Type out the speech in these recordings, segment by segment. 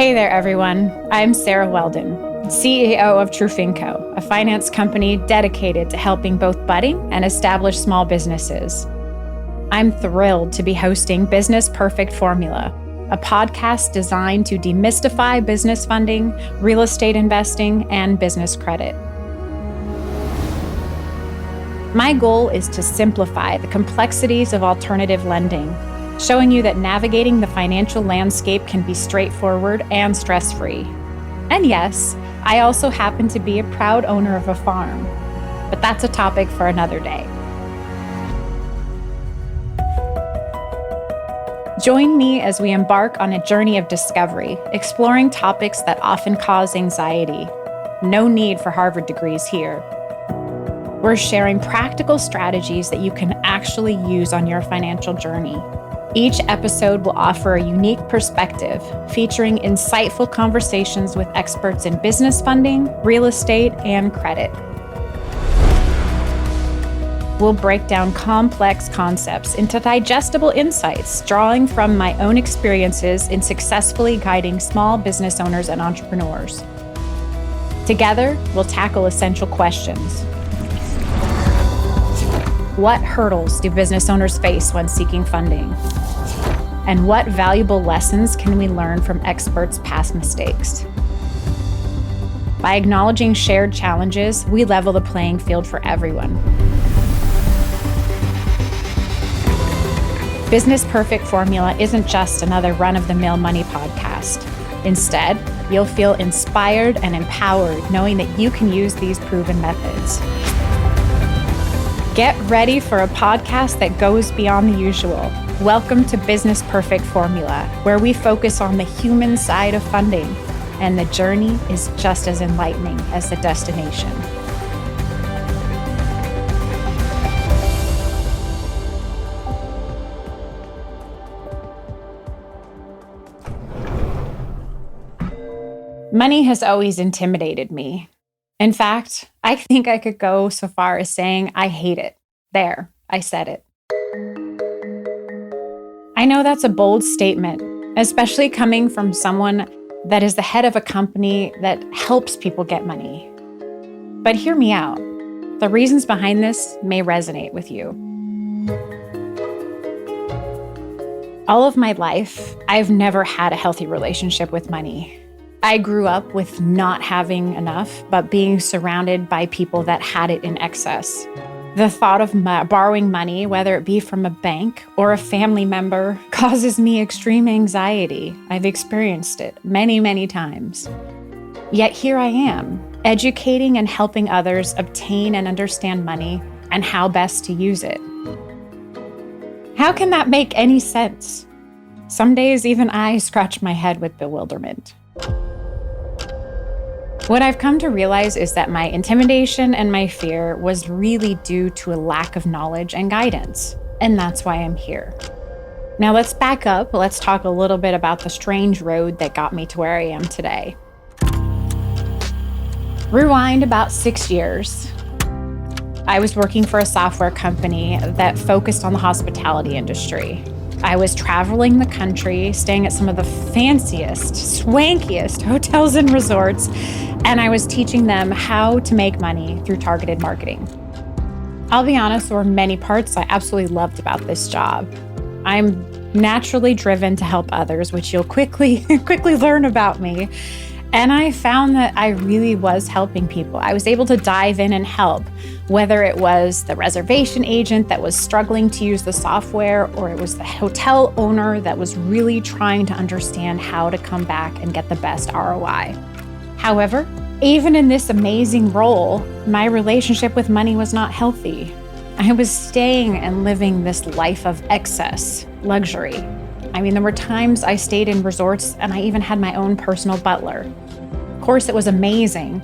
Hey there, everyone. I'm Sara Weldon, CEO of TruFinCo, a finance company dedicated to helping both budding and established small businesses. I'm thrilled to be hosting Business Perfect Formula, a podcast designed to demystify business funding, real estate investing, and business credit. My goal is to simplify the complexities of alternative lending, showing you that navigating the financial landscape can be straightforward and stress-free. And yes, I also happen to be a proud owner of a farm, but that's a topic for another day. Join me as we embark on a journey of discovery, exploring topics that often cause anxiety. No need for Harvard degrees here. We're sharing practical strategies that you can actually use on your financial journey. Each episode will offer a unique perspective, featuring insightful conversations with experts in business funding, real estate, and credit. We'll break down complex concepts into digestible insights, drawing from my own experiences in successfully guiding small business owners and entrepreneurs. Together, we'll tackle essential questions. What hurdles do business owners face when seeking funding? And what valuable lessons can we learn from experts' past mistakes? By acknowledging shared challenges, we level the playing field for everyone. Business Perfect Formula isn't just another run-of-the-mill money podcast. Instead, you'll feel inspired and empowered knowing that you can use these proven methods. Get ready for a podcast that goes beyond the usual. Welcome to Business Perfect Formula, where we focus on the human side of funding, and the journey is just as enlightening as the destination. Money has always intimidated me. In fact, I think I could go so far as saying I hate it. There, I said it. I know that's a bold statement, especially coming from someone that is the head of a company that helps people get money. But hear me out. The reasons behind this may resonate with you. All of my life, I've never had a healthy relationship with money. I grew up with not having enough, but being surrounded by people that had it in excess. The thought of borrowing money, whether it be from a bank or a family member, causes me extreme anxiety. I've experienced it many, many times. Yet here I am, educating and helping others obtain and understand money and how best to use it. How can that make any sense? Some days even I scratch my head with bewilderment. What I've come to realize is that my intimidation and my fear was really due to a lack of knowledge and guidance, and that's why I'm here. Now let's back up. Let's talk a little bit about the strange road that got me to where I am today. Rewind about 6 years. I was working for a software company that focused on the hospitality industry. I was traveling the country, staying at some of the fanciest, swankiest hotels and resorts, and I was teaching them how to make money through targeted marketing. I'll be honest, there were many parts I absolutely loved about this job. I'm naturally driven to help others, which you'll quickly learn about me. And I found that I really was helping people. I was able to dive in and help, whether it was the reservation agent that was struggling to use the software, or it was the hotel owner that was really trying to understand how to come back and get the best ROI. However, even in this amazing role, my relationship with money was not healthy. I was staying and living this life of excess, luxury. I mean, there were times I stayed in resorts and I even had my own personal butler. Of course, it was amazing,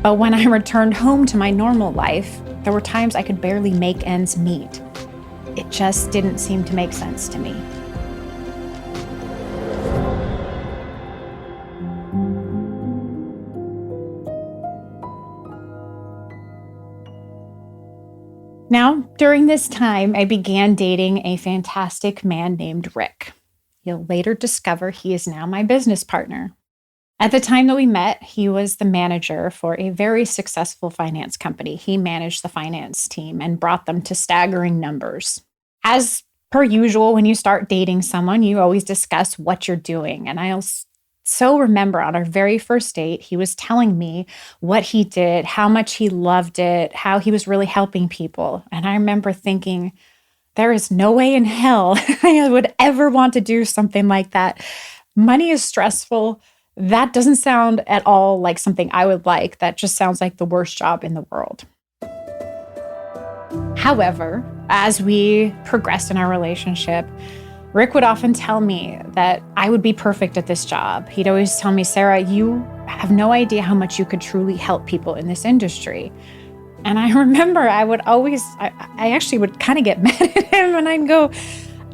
but when I returned home to my normal life, there were times I could barely make ends meet. It just didn't seem to make sense to me. Now, during this time, I began dating a fantastic man named Rick. You'll later discover he is now my business partner. At the time that we met, he was the manager for a very successful finance company. He managed the finance team and brought them to staggering numbers. As per usual, when you start dating someone, you always discuss what you're doing. And I so remember on our very first date, he was telling me what he did, how much he loved it, how he was really helping people. And I remember thinking, there is no way in hell I would ever want to do something like that. Money is stressful. That doesn't sound at all like something I would like. That just sounds like the worst job in the world. However, as we progressed in our relationship, Rick would often tell me that I would be perfect at this job. He'd always tell me, Sara, you have no idea how much you could truly help people in this industry. And I remember I actually would kind of get mad at him and I'd go,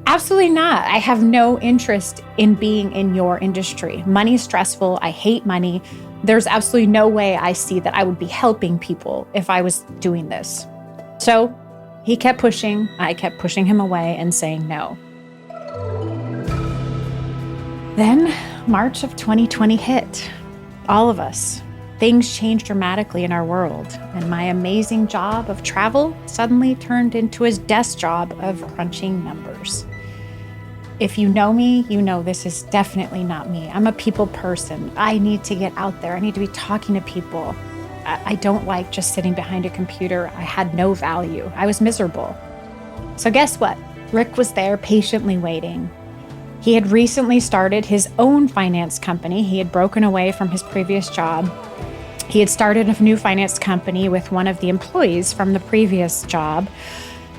absolutely not. I have no interest in being in your industry. Money's stressful. I hate money. There's absolutely no way I see that I would be helping people if I was doing this. So he kept pushing. I kept pushing him away and saying no. Then March of 2020 hit. All of us. Things changed dramatically in our world, and my amazing job of travel suddenly turned into his desk job of crunching numbers. If you know me, you know this is definitely not me. I'm a people person. I need to get out there. I need to be talking to people. I don't like just sitting behind a computer. I had no value. I was miserable. So guess what? Rick was there patiently waiting. He had recently started his own finance company. He had broken away from his previous job. He had started a new finance company with one of the employees from the previous job.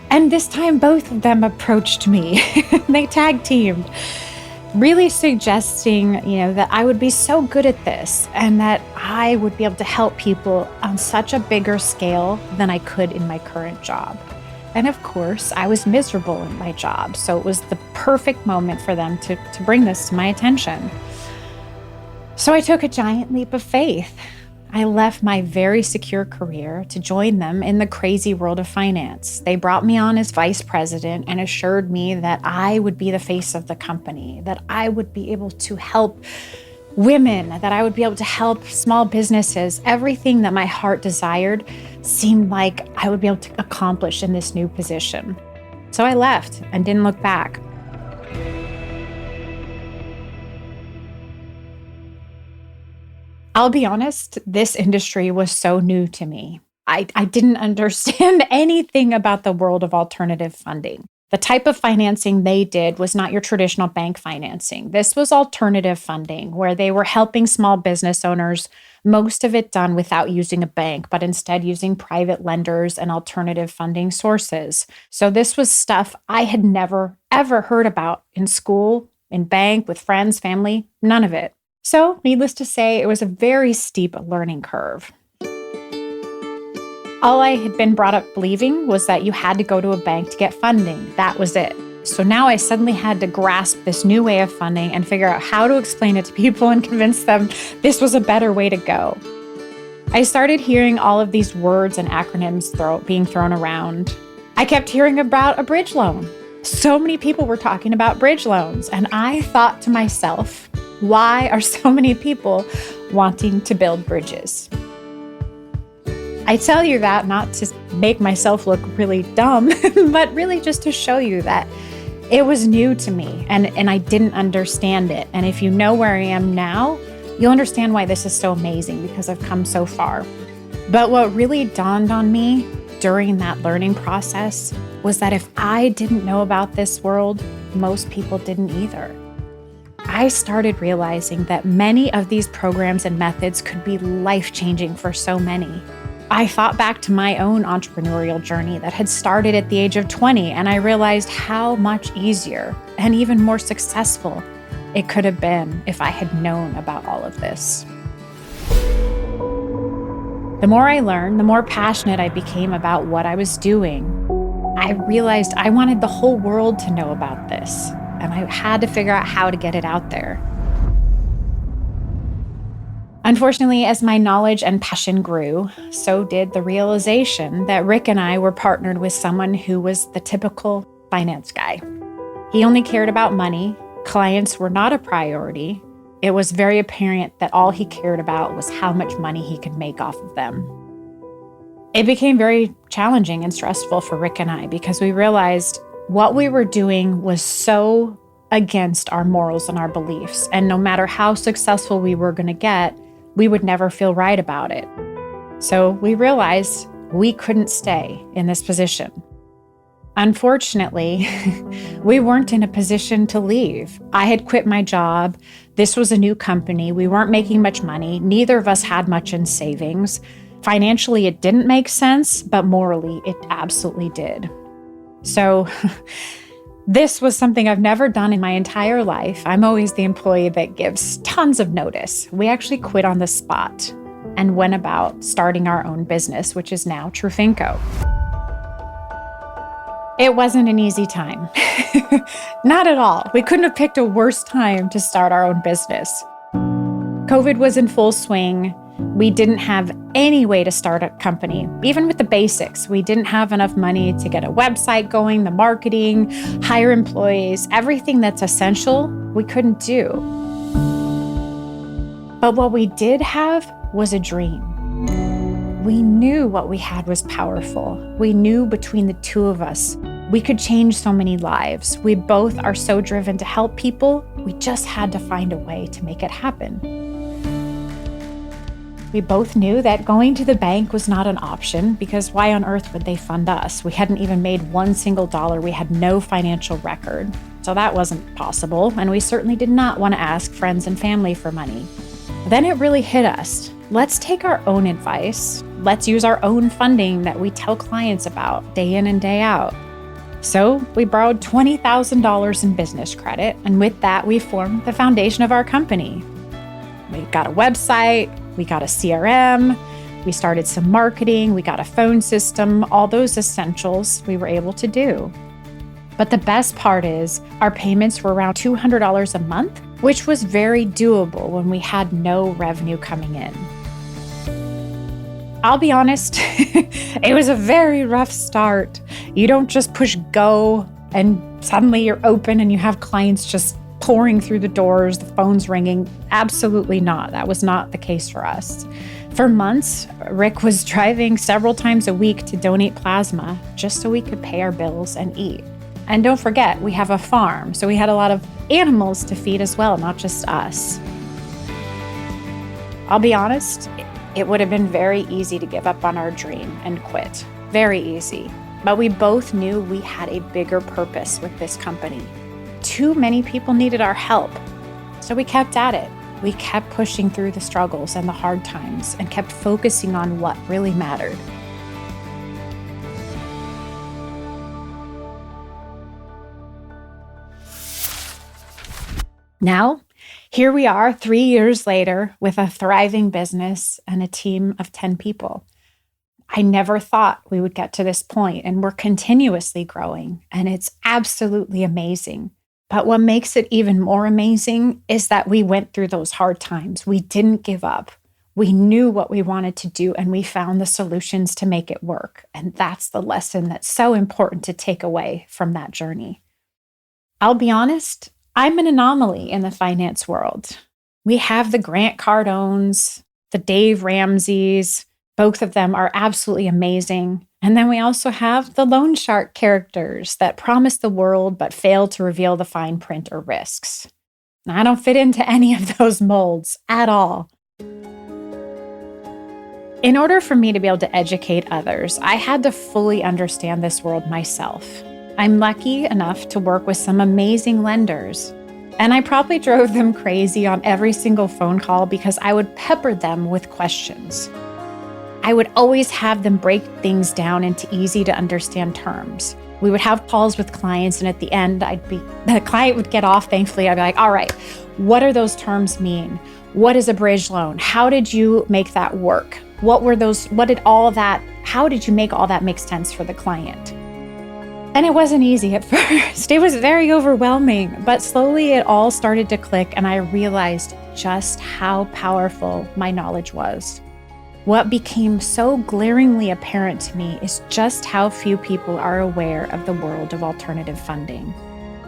And this time, both of them approached me. They tag teamed, really suggesting, that I would be so good at this and that I would be able to help people on such a bigger scale than I could in my current job. And of course, I was miserable in my job. So it was the perfect moment for them to bring this to my attention. So I took a giant leap of faith. I left my very secure career to join them in the crazy world of finance. They brought me on as vice president and assured me that I would be the face of the company, that I would be able to help women, that I would be able to help small businesses. Everything that my heart desired seemed like I would be able to accomplish in this new position. So I left and didn't look back. I'll be honest, this industry was so new to me. I didn't understand anything about the world of alternative funding. The type of financing they did was not your traditional bank financing. This was alternative funding, where they were helping small business owners, most of it done without using a bank, but instead using private lenders and alternative funding sources. So this was stuff I had never, ever heard about in school, in bank, with friends, family, none of it. So, needless to say, it was a very steep learning curve. All I had been brought up believing was that you had to go to a bank to get funding. That was it. So now I suddenly had to grasp this new way of funding and figure out how to explain it to people and convince them this was a better way to go. I started hearing all of these words and acronyms being thrown around. I kept hearing about a bridge loan. So many people were talking about bridge loans, and I thought to myself, why are so many people wanting to build bridges? I tell you that not to make myself look really dumb, but really just to show you that it was new to me and I didn't understand it. And if you know where I am now, you'll understand why this is so amazing, because I've come so far. But what really dawned on me during that learning process was that if I didn't know about this world, most people didn't either. I started realizing that many of these programs and methods could be life-changing for so many. I thought back to my own entrepreneurial journey that had started at the age of 20, and I realized how much easier and even more successful it could have been if I had known about all of this. The more I learned, the more passionate I became about what I was doing. I realized I wanted the whole world to know about this, and I had to figure out how to get it out there. Unfortunately, as my knowledge and passion grew, so did the realization that Rick and I were partnered with someone who was the typical finance guy. He only cared about money, clients were not a priority, It was very apparent that all he cared about was how much money he could make off of them. It became very challenging and stressful for Rick and I because we realized what we were doing was so against our morals and our beliefs. And no matter how successful we were going to get, we would never feel right about it. So we realized we couldn't stay in this position. Unfortunately, we weren't in a position to leave. I had quit my job. This was a new company. We weren't making much money. Neither of us had much in savings. Financially, it didn't make sense, but morally, it absolutely did. So this was something I've never done in my entire life. I'm always the employee that gives tons of notice. We actually quit on the spot and went about starting our own business, which is now TruFinCo. It wasn't an easy time. Not at all. We couldn't have picked a worse time to start our own business. COVID was in full swing. We didn't have any way to start a company, even with the basics. We didn't have enough money to get a website going, the marketing, hire employees, everything that's essential, we couldn't do. But what we did have was a dream. We knew what we had was powerful. We knew between the two of us, we could change so many lives. We both are so driven to help people. We just had to find a way to make it happen. We both knew that going to the bank was not an option because why on earth would they fund us? We hadn't even made one single dollar. We had no financial record. So that wasn't possible. And we certainly did not want to ask friends and family for money. Then it really hit us. Let's take our own advice. Let's use our own funding that we tell clients about day in and day out. So we borrowed $20,000 in business credit. And with that, we formed the foundation of our company. We got a website. We got a CRM, we started some marketing, we got a phone system, all those essentials we were able to do. But the best part is our payments were around $200 a month, which was very doable when we had no revenue coming in. I'll be honest, it was a very rough start. You don't just push go and suddenly you're open and you have clients just pouring through the doors, the phone's ringing. Absolutely not. That was not the case for us. For months, Rick was driving several times a week to donate plasma just so we could pay our bills and eat. And don't forget, we have a farm, so we had a lot of animals to feed as well, not just us. I'll be honest, it would have been very easy to give up on our dream and quit. Very easy. But we both knew we had a bigger purpose with this company. Too many people needed our help. So we kept at it. We kept pushing through the struggles and the hard times and kept focusing on what really mattered. Now, here we are 3 years later with a thriving business and a team of 10 people. I never thought we would get to this point, and we're continuously growing, and it's absolutely amazing. But what makes it even more amazing is that we went through those hard times. We didn't give up. We knew what we wanted to do, and we found the solutions to make it work. And that's the lesson that's so important to take away from that journey. I'll be honest, I'm an anomaly in the finance world. We have the Grant Cardones, the Dave Ramseys. Both of them are absolutely amazing. And then we also have the loan shark characters that promise the world but fail to reveal the fine print or risks. Now, I don't fit into any of those molds at all. In order for me to be able to educate others, I had to fully understand this world myself. I'm lucky enough to work with some amazing lenders, and I probably drove them crazy on every single phone call because I would pepper them with questions. I would always have them break things down into easy to understand terms. We would have calls with clients, and at the end, the client would get off, thankfully. I'd be like, all right, what do those terms mean? What is a bridge loan? How did you make that work? How did you make all that make sense for the client? And it wasn't easy at first. It was very overwhelming, but slowly it all started to click, and I realized just how powerful my knowledge was. What became so glaringly apparent to me is just how few people are aware of the world of alternative funding.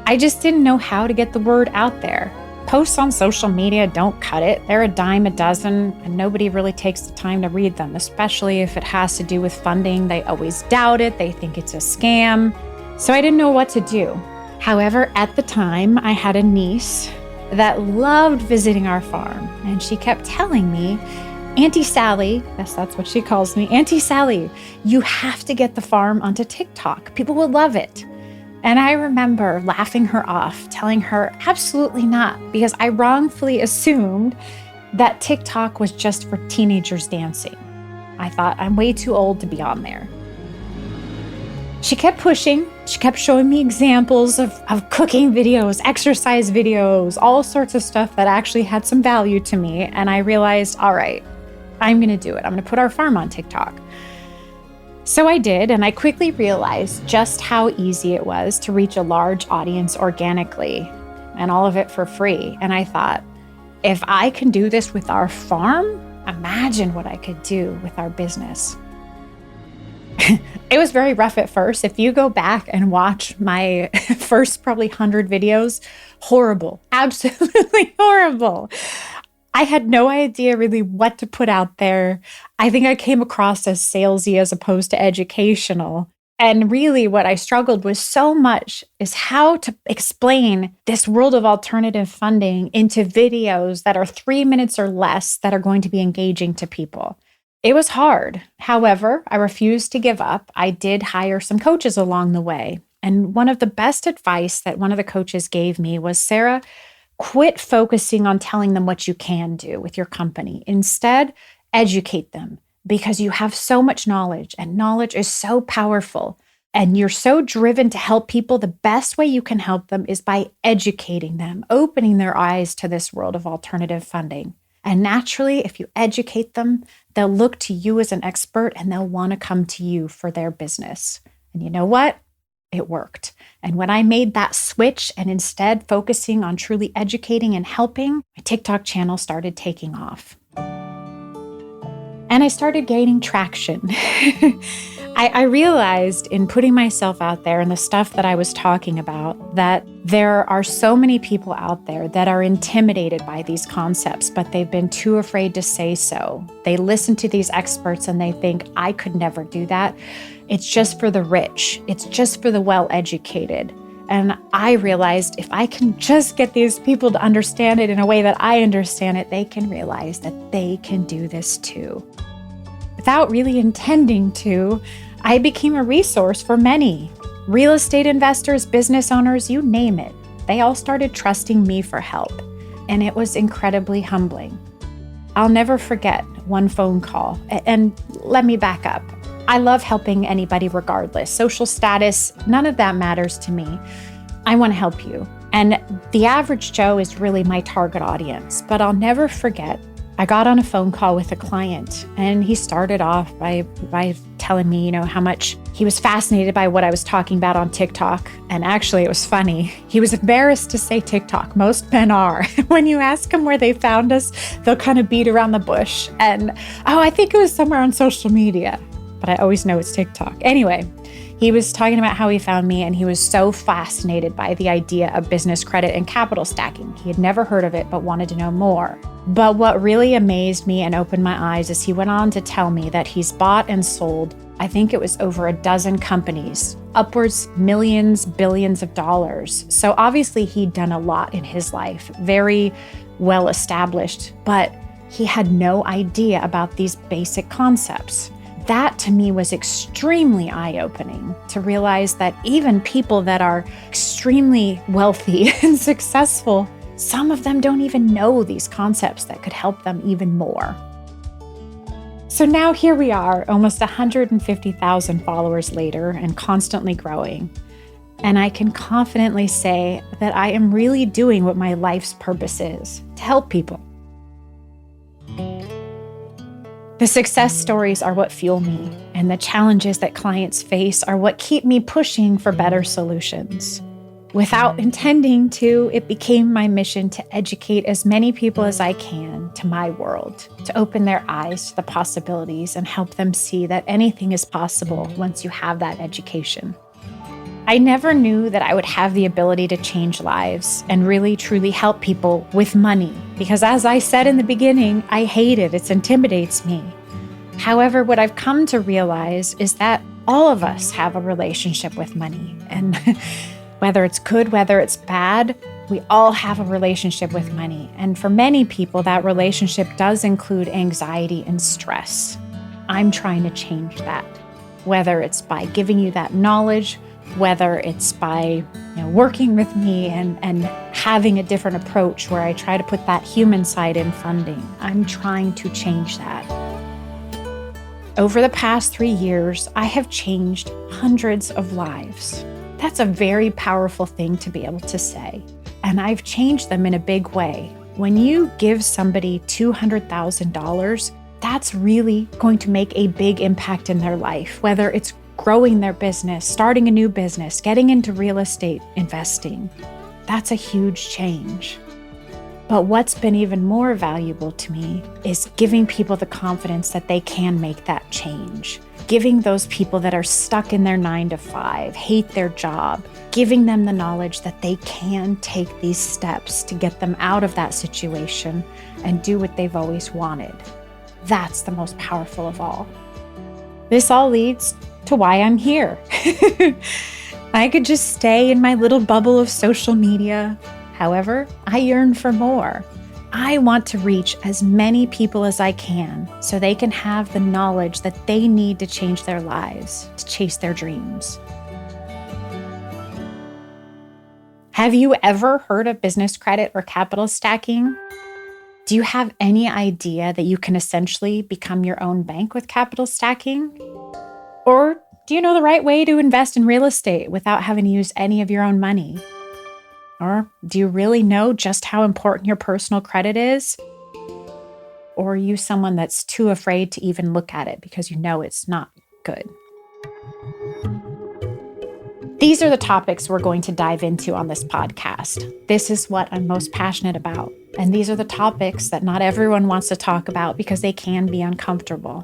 I just didn't know how to get the word out there. Posts on social media don't cut it. They're a dime a dozen, and nobody really takes the time to read them, especially if it has to do with funding. They always doubt it. They think it's a scam. So I didn't know what to do. However, at the time, I had a niece that loved visiting our farm, and she kept telling me, Auntie Sally, yes, that's what she calls me, Auntie Sally, you have to get the farm onto TikTok. People will love it. And I remember laughing her off, telling her absolutely not, because I wrongfully assumed that TikTok was just for teenagers dancing. I thought, I'm way too old to be on there. She kept pushing. She kept showing me examples of cooking videos, exercise videos, all sorts of stuff that actually had some value to me. And I realized, all right, I'm going to do it. I'm going to put our farm on TikTok. So I did, and I quickly realized just how easy it was to reach a large audience organically, and all of it for free. And I thought, if I can do this with our farm, imagine what I could do with our business. It was very rough at first. If you go back and watch my first probably 100 videos, horrible, absolutely horrible. I had no idea really what to put out there. I think I came across as salesy as opposed to educational. And really what I struggled with so much is how to explain this world of alternative funding into videos that are 3 minutes or less that are going to be engaging to people. It was hard. However, I refused to give up. I did hire some coaches along the way. And one of the best advice that one of the coaches gave me was, Sara, quit focusing on telling them what you can do with your company. Instead, educate them, because you have so much knowledge, and knowledge is so powerful. And you're so driven to help people. The best way you can help them is by educating them, opening their eyes to this world of alternative funding. And naturally, if you educate them, they'll look to you as an expert, and they'll want to come to you for their business. And you know what? It worked. And when I made that switch and instead focusing on truly educating and helping, my TikTok channel started taking off. And I started gaining traction. I realized in putting myself out there and the stuff that I was talking about, that there are so many people out there that are intimidated by these concepts, but they've been too afraid to say so. They listen to these experts and they think, I could never do that. It's just for the rich. It's just for the well-educated. And I realized if I can just get these people to understand it in a way that I understand it, they can realize that they can do this too. Without really intending to, I became a resource for many. Real estate investors, business owners, you name it. They all started trusting me for help. And it was incredibly humbling. I'll never forget one phone call. And let me back up. I love helping anybody regardless. Social status, none of that matters to me. I want to help you. And the average Joe is really my target audience. But I'll never forget, I got on a phone call with a client, and he started off by telling me, how much he was fascinated by what I was talking about on TikTok. And actually, it was funny. He was embarrassed to say TikTok. Most men are. When you ask them where they found us, they'll kind of beat around the bush. And, I think it was somewhere on social media, but I always know it's TikTok. Anyway, he was talking about how he found me, and he was so fascinated by the idea of business credit and capital stacking. He had never heard of it, but wanted to know more. But what really amazed me and opened my eyes is he went on to tell me that he's bought and sold, I think it was over a dozen companies, upwards millions, billions of dollars. So obviously he'd done a lot in his life, very well established, but he had no idea about these basic concepts. That to me was extremely eye-opening, to realize that even people that are extremely wealthy and successful, some of them don't even know these concepts that could help them even more. So now here we are, almost 150,000 followers later and constantly growing. And I can confidently say that I am really doing what my life's purpose is, to help people. The success stories are what fuel me, and the challenges that clients face are what keep me pushing for better solutions. Without intending to, it became my mission to educate as many people as I can to my world, to open their eyes to the possibilities and help them see that anything is possible once you have that education. I never knew that I would have the ability to change lives and really truly help people with money because, as I said in the beginning, I hate it. It intimidates me. However, what I've come to realize is that all of us have a relationship with money. And whether it's good, whether it's bad, we all have a relationship with money. And for many people, that relationship does include anxiety and stress. I'm trying to change that, whether it's by giving you that knowledge, whether it's by working with me and having a different approach where I try to put that human side in funding. I'm trying to change that. Over the past 3 years, I have changed hundreds of lives. That's a very powerful thing to be able to say. And I've changed them in a big way. When you give somebody $200,000, that's really going to make a big impact in their life, whether it's growing their business, starting a new business, getting into real estate investing. That's a huge change. But what's been even more valuable to me is giving people the confidence that they can make that change. Giving those people that are stuck in their 9-to-5, hate their job, giving them the knowledge that they can take these steps to get them out of that situation and do what they've always wanted. That's the most powerful of all. This all leads to why I'm here. I could just stay in my little bubble of social media. However, I yearn for more. I want to reach as many people as I can so they can have the knowledge that they need to change their lives, to chase their dreams. Have you ever heard of business credit or capital stacking? Do you have any idea that you can essentially become your own bank with capital stacking? Or do you know the right way to invest in real estate without having to use any of your own money? Or do you really know just how important your personal credit is? Or are you someone that's too afraid to even look at it because you know it's not good? These are the topics we're going to dive into on this podcast. This is what I'm most passionate about. And these are the topics that not everyone wants to talk about because they can be uncomfortable.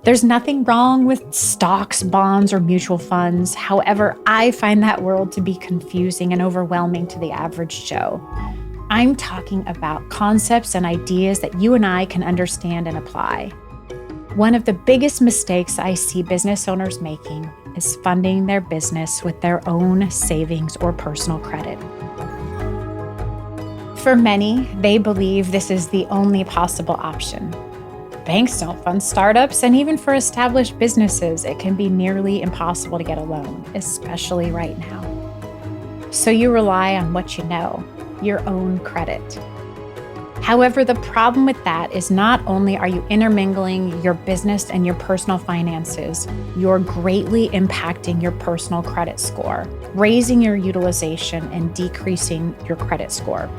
There's nothing wrong with stocks, bonds, or mutual funds. However, I find that world to be confusing and overwhelming to the average Joe. I'm talking about concepts and ideas that you and I can understand and apply. One of the biggest mistakes I see business owners making is funding their business with their own savings or personal credit. For many, they believe this is the only possible option. Banks don't fund startups, and even for established businesses, it can be nearly impossible to get a loan, especially right now. So you rely on what you know, your own credit. However, the problem with that is not only are you intermingling your business and your personal finances, you're greatly impacting your personal credit score, raising your utilization and decreasing your credit score.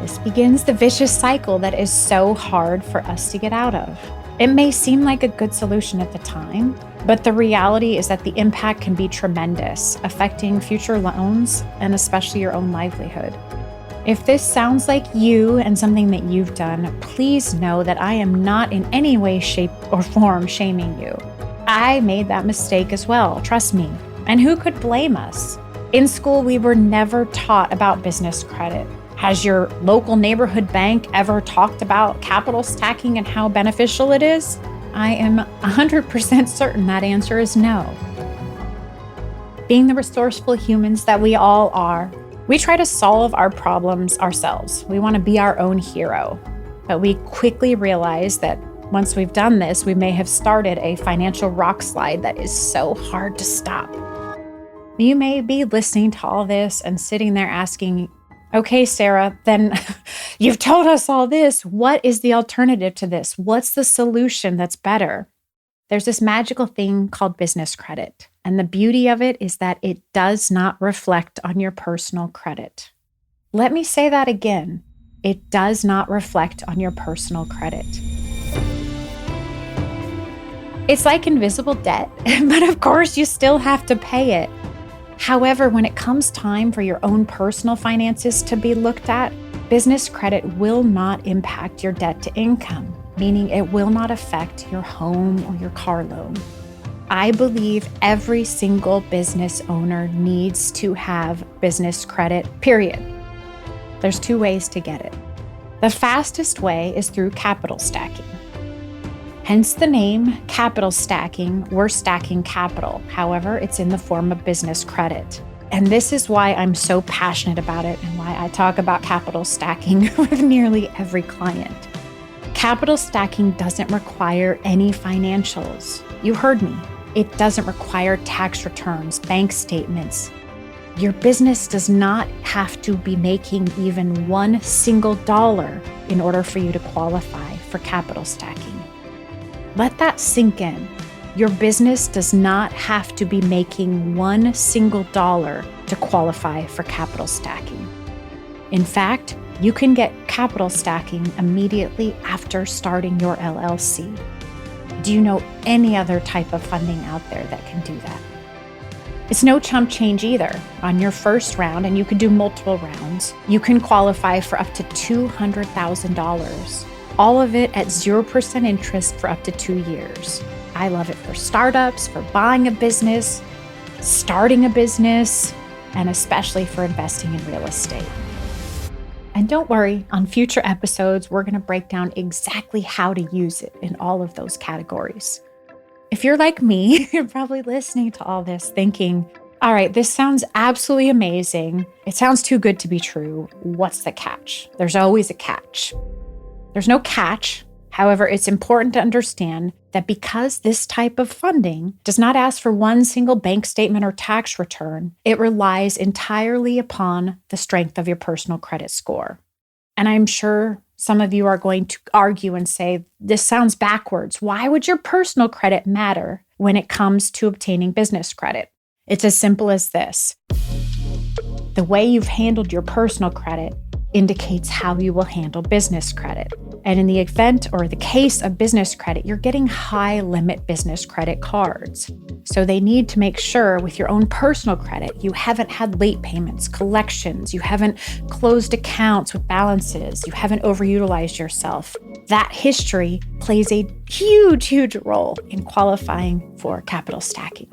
This begins the vicious cycle that is so hard for us to get out of. It may seem like a good solution at the time, but the reality is that the impact can be tremendous, affecting future loans and especially your own livelihood. If this sounds like you and something that you've done, please know that I am not in any way, shape, or form shaming you. I made that mistake as well, trust me. And who could blame us? In school, we were never taught about business credit. Has your local neighborhood bank ever talked about capital stacking and how beneficial it is? I am 100% certain that answer is no. Being the resourceful humans that we all are, we try to solve our problems ourselves. We want to be our own hero. But we quickly realize that once we've done this, we may have started a financial rock slide that is so hard to stop. You may be listening to all this and sitting there asking, okay, Sarah, then you've told us all this. What is the alternative to this? What's the solution that's better? There's this magical thing called business credit. And the beauty of it is that it does not reflect on your personal credit. Let me say that again. It does not reflect on your personal credit. It's like invisible debt, but of course you still have to pay it. However, when it comes time for your own personal finances to be looked at, business credit will not impact your debt to income, meaning it will not affect your home or your car loan. I believe every single business owner needs to have business credit, period. There's 2 ways to get it. The fastest way is through capital stacking. Hence the name capital stacking. We're stacking capital. However, it's in the form of business credit. And this is why I'm so passionate about it and why I talk about capital stacking with nearly every client. Capital stacking doesn't require any financials. You heard me. It doesn't require tax returns, bank statements. Your business does not have to be making even one single dollar in order for you to qualify for capital stacking. Let that sink in. Your business does not have to be making one single dollar to qualify for capital stacking. In fact, you can get capital stacking immediately after starting your LLC. Do you know any other type of funding out there that can do that? It's no chump change either. On your first round, and you could do multiple rounds, you can qualify for up to $200,000. All of it at 0% interest for up to 2 years. I love it for startups, for buying a business, starting a business, and especially for investing in real estate. And don't worry, on future episodes, we're going to break down exactly how to use it in all of those categories. If you're like me, you're probably listening to all this thinking, all right, this sounds absolutely amazing. It sounds too good to be true. What's the catch? There's always a catch. There's no catch. However, it's important to understand that because this type of funding does not ask for one single bank statement or tax return, it relies entirely upon the strength of your personal credit score. And I'm sure some of you are going to argue and say, this sounds backwards. Why would your personal credit matter when it comes to obtaining business credit? It's as simple as this. The way you've handled your personal credit indicates how you will handle business credit. And in the event or the case of business credit, you're getting high limit business credit cards. So they need to make sure with your own personal credit, you haven't had late payments, collections, you haven't closed accounts with balances, you haven't overutilized yourself. That history plays a huge, huge role in qualifying for capital stacking.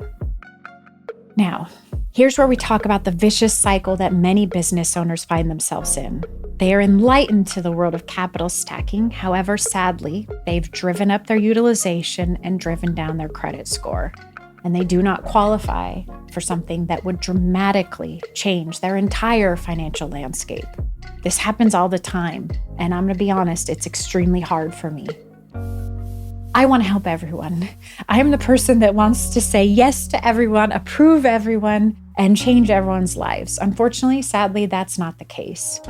Now, here's where we talk about the vicious cycle that many business owners find themselves in. They are enlightened to the world of capital stacking. However, sadly, they've driven up their utilization and driven down their credit score. And they do not qualify for something that would dramatically change their entire financial landscape. This happens all the time. And I'm going to be honest, it's extremely hard for me. I want to help everyone. I am the person that wants to say yes to everyone, approve everyone, and change everyone's lives. Unfortunately, sadly, that's not the case.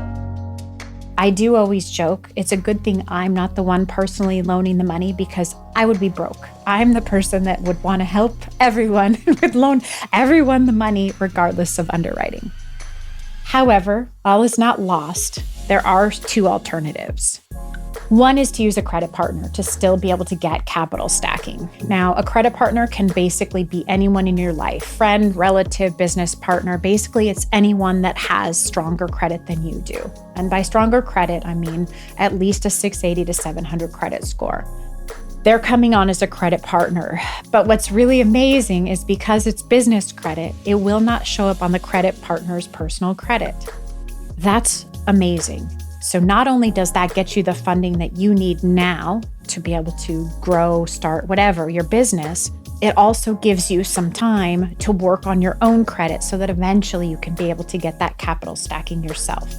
I do always joke, it's a good thing I'm not the one personally loaning the money because I would be broke. I'm the person that would want to help everyone, would loan everyone the money regardless of underwriting. However, all is not lost. There are 2 alternatives. One is to use a credit partner to still be able to get capital stacking. Now, a credit partner can basically be anyone in your life, friend, relative, business partner. Basically, it's anyone that has stronger credit than you do. And by stronger credit, I mean at least a 680 to 700 credit score. They're coming on as a credit partner. But what's really amazing is because it's business credit, it will not show up on the credit partner's personal credit. That's amazing. So not only does that get you the funding that you need now to be able to grow, start, whatever, your business, it also gives you some time to work on your own credit so that eventually you can be able to get that capital stacking yourself.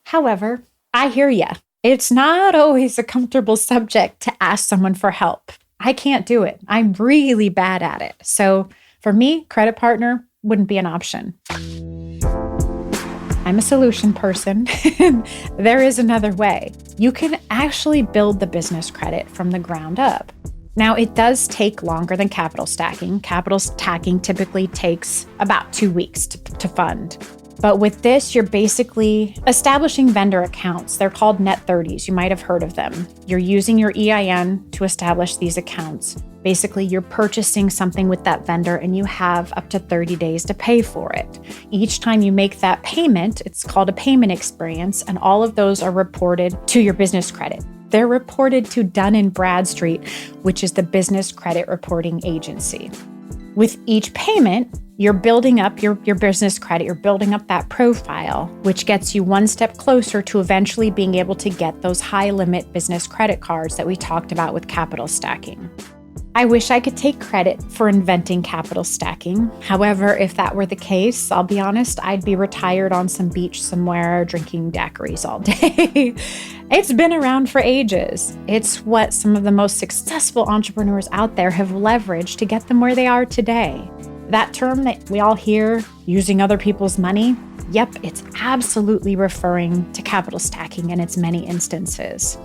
However, I hear ya. It's not always a comfortable subject to ask someone for help. I can't do it. I'm really bad at it. So for me, credit partner wouldn't be an option. I'm a solution person. There is another way. You can actually build the business credit from the ground up. Now, it does take longer than capital stacking. Capital stacking typically takes about 2 weeks to fund. But with this, you're basically establishing vendor accounts. They're called net 30s. You might have heard of them. You're using your EIN to establish these accounts. Basically, you're purchasing something with that vendor and you have up to 30 days to pay for it. Each time you make that payment, it's called a payment experience, and all of those are reported to your business credit. They're reported to Dun & Bradstreet, which is the business credit reporting agency. With each payment, you're building up your business credit, you're building up that profile, which gets you one step closer to eventually being able to get those high-limit business credit cards that we talked about with capital stacking. I wish I could take credit for inventing capital stacking. However, if that were the case, I'll be honest, I'd be retired on some beach somewhere drinking daiquiris all day. It's been around for ages. It's what some of the most successful entrepreneurs out there have leveraged to get them where they are today. That term that we all hear, using other people's money, yep, it's absolutely referring to capital stacking in its many instances.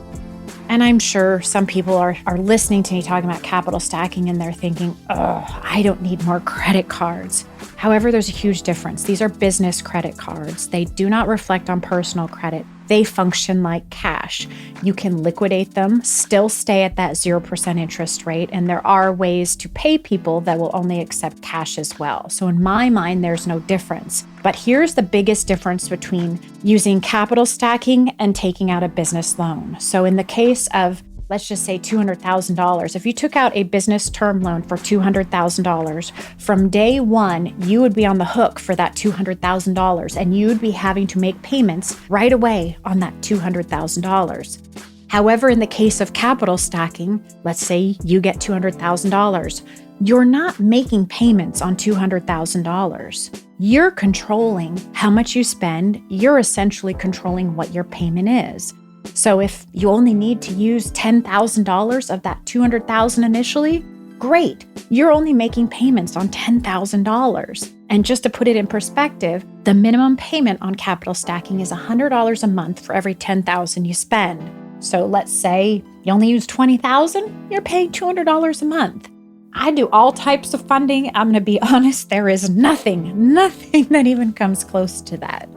And I'm sure some people are listening to me talking about capital stacking and they're thinking, oh, I don't need more credit cards. However, there's a huge difference. These are business credit cards. They do not reflect on personal credit. They function like cash. You can liquidate them, still stay at that 0% interest rate, and there are ways to pay people that will only accept cash as well. So in my mind, there's no difference. But here's the biggest difference between using capital stacking and taking out a business loan. So in the case of, let's just say $200,000. If you took out a business term loan for $200,000, from day one, you would be on the hook for that $200,000 and you'd be having to make payments right away on that $200,000. However, in the case of capital stacking, let's say you get $200,000, you're not making payments on $200,000. You're controlling how much you spend. You're essentially controlling what your payment is. So if you only need to use $10,000 of that $200,000 initially, great. You're only making payments on $10,000. And just to put it in perspective, the minimum payment on capital stacking is $100 a month for every $10,000 you spend. So let's say you only use $20,000, you're paying $200 a month. I do all types of funding. I'm going to be honest, there is nothing that even comes close to that.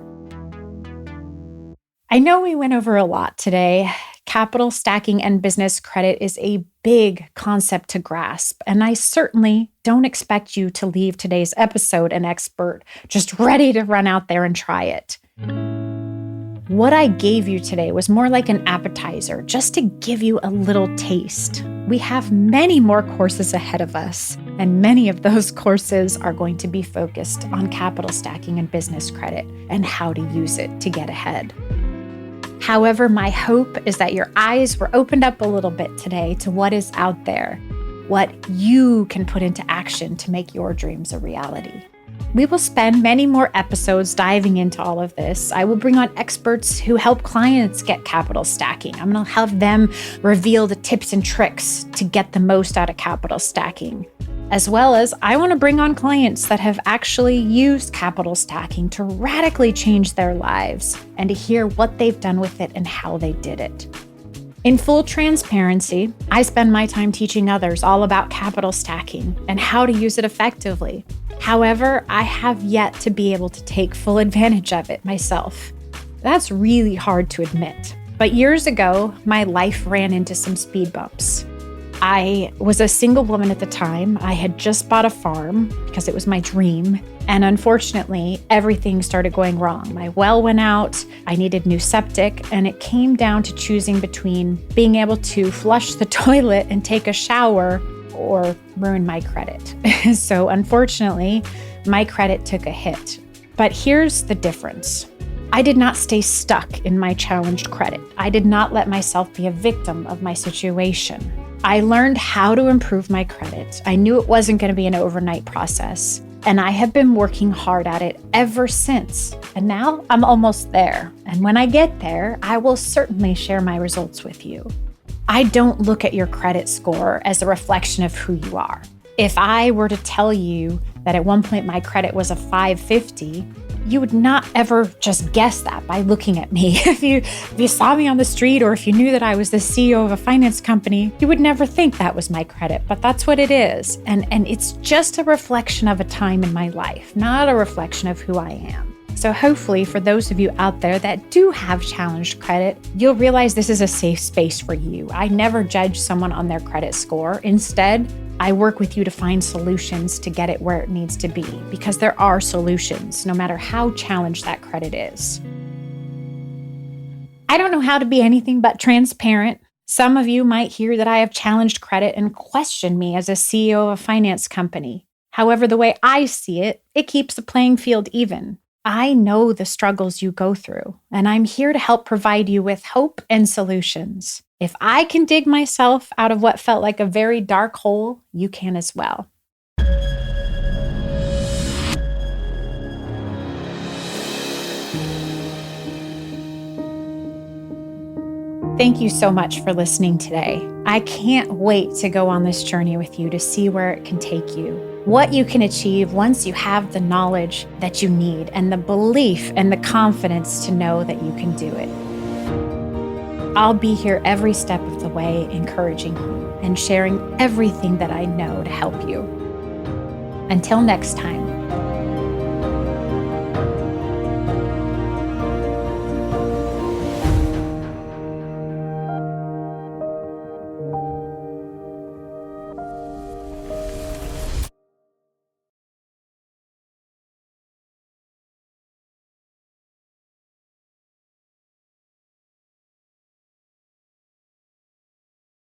I know we went over a lot today. Capital stacking and business credit is a big concept to grasp, and I certainly don't expect you to leave today's episode an expert, just ready to run out there and try it. What I gave you today was more like an appetizer, just to give you a little taste. We have many more courses ahead of us, and many of those courses are going to be focused on capital stacking and business credit and how to use it to get ahead. However, my hope is that your eyes were opened up a little bit today to what is out there, what you can put into action to make your dreams a reality. We will spend many more episodes diving into all of this. I will bring on experts who help clients get capital stacking. I'm going to have them reveal the tips and tricks to get the most out of capital stacking. As well as I want to bring on clients that have actually used capital stacking to radically change their lives and to hear what they've done with it and how they did it. In full transparency, I spend my time teaching others all about capital stacking and how to use it effectively. However, I have yet to be able to take full advantage of it myself. That's really hard to admit. But years ago, my life ran into some speed bumps. I was a single woman at the time. I had just bought a farm because it was my dream. And unfortunately, everything started going wrong. My well went out, I needed new septic, and it came down to choosing between being able to flush the toilet and take a shower or ruin my credit. So unfortunately, my credit took a hit. But here's the difference. I did not stay stuck in my challenged credit. I did not let myself be a victim of my situation. I learned how to improve my credit. I knew it wasn't going to be an overnight process, and I have been working hard at it ever since. And now I'm almost there. And when I get there, I will certainly share my results with you. I don't look at your credit score as a reflection of who you are. If I were to tell you that at one point my credit was a 550, you would not ever just guess that by looking at me. If you saw me on the street, or if you knew that I was the CEO of a finance company, you would never think that was my credit, but that's what it is. And it's just a reflection of a time in my life, not a reflection of who I am. So hopefully for those of you out there that do have challenged credit, you'll realize this is a safe space for you. I never judge someone on their credit score. Instead, I work with you to find solutions to get it where it needs to be, because there are solutions, no matter how challenged that credit is. I don't know how to be anything but transparent, Some of you might hear that I have challenged credit and questioned me as a CEO of a finance company. However, the way I see it, it keeps the playing field even. I know the struggles you go through, and I'm here to help provide you with hope and solutions. If I can dig myself out of what felt like a very dark hole, you can as well. Thank you so much for listening today. I can't wait to go on this journey with you to see where it can take you, what you can achieve once you have the knowledge that you need and the belief and the confidence to know that you can do it. I'll be here every step of the way, encouraging you and sharing everything that I know to help you. Until next time.